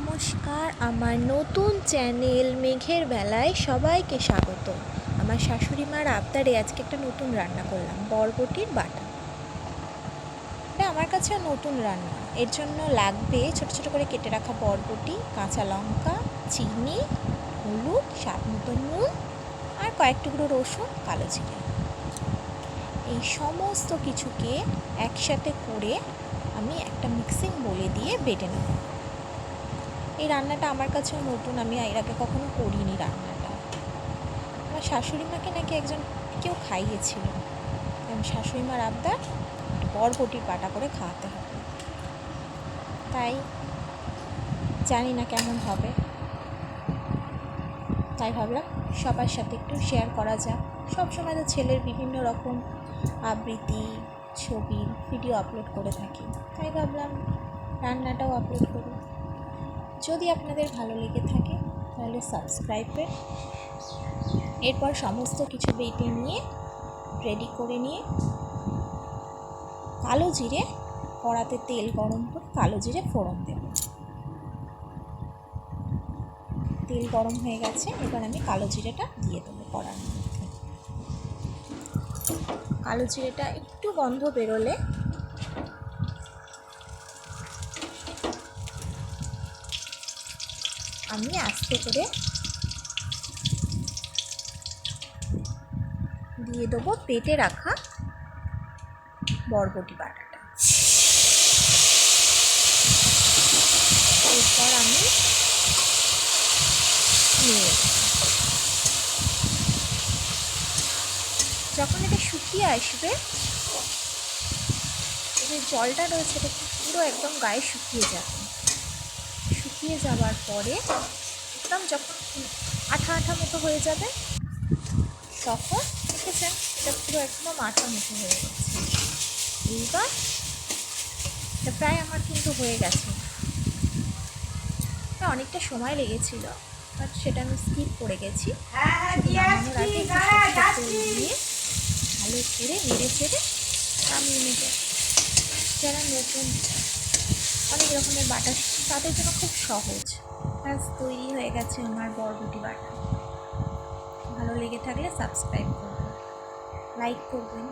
নমস্কার, আমার নতুন চ্যানেল মেঘের বেলায় সবাইকে স্বাগত। আমার শাশুড়ি মার আবদারে আজকে একটা নতুন রান্না করলাম, বরবটির বাটা। এটা আমার কাছে নতুন রান্না। এর জন্য লাগবে ছোট ছোট করে কেটে রাখা বরবটি, কাঁচা লঙ্কা, চিনি, হলুদ, স্বাদ মতো নুন আর কয়েক টুকরো রসুন, কালো জিরে। এই সমস্ত কিছুকে একসাথে করে আমি একটা মিক্সিং বোলে দিয়ে বেটে নেব। এই রান্নাটা আমার কাছেও নতুন, আমি এর আগে কখনো করিনি রান্নাটা। আমার শাশুড়ি মাকে নাকি কেউ খাইয়েছিল। আমার শাশুড়ি মার আবদার বরবটির বাটা করে খাওয়াতে হবে, তাই জানি না কেমন হবে, তাই ভাবলাম সবার সাথে একটু শেয়ার করা যাক। সবসময় তো ছেলের বিভিন্ন রকম আবৃত্তি, ছবি, ভিডিও আপলোড করে থাকি, তাই ভাবলাম রান্নাটাও আপলোড করি। যদি আপনাদের ভালো লেগে থাকে তাহলে সাবস্ক্রাইবের। এরপর সমস্ত কিছু বেটে নিয়ে রেডি করে নিয়ে কালো জিরে, কড়াতে তেল গরম করে কালো জিরে ফোড়ন দেব। তেল গরম হয়ে গেছে, এবার আমি কালো জিরেটা দিয়ে দেবো কড়ার মধ্যে। কালো জিরেটা একটু গন্ধ বেরোলে আমি আস্তে করে দিয়ে দেবো বেটে রাখা বরবটি বাটাটা। এরপর আমি নিয়ে যখন এটা শুকিয়ে আসবে, যে জলটা রয়েছে এটা পুরো একদম গায়ে শুকিয়ে যাবে। শুকিয়ে যাওয়ার পরে একদম যখন আঠা আঠা মতো হয়ে যাবে, তখন দেখেছেন এটা পুরো একদম আঠা মতো হয়ে গেছে। এইবার এটা প্রায় আমার কিন্তু হয়ে গেছে। এটা অনেকটা সময় লেগেছিল, বাট সেটা আমি স্কিপ করে গেছি। নামানোর আগে দিয়ে ভালো করে নেড়ে চেড়ে নামিয়ে নেব। যারা নতুন অনেক রকমের বাটা তাদের জন্য খুব সহজ। ব্যাস তৈরি হয়ে গেছে আমার বরবটি বাটা। ভালো লেগে থাকলে সাবস্ক্রাইব করবেন, লাইক করবেন।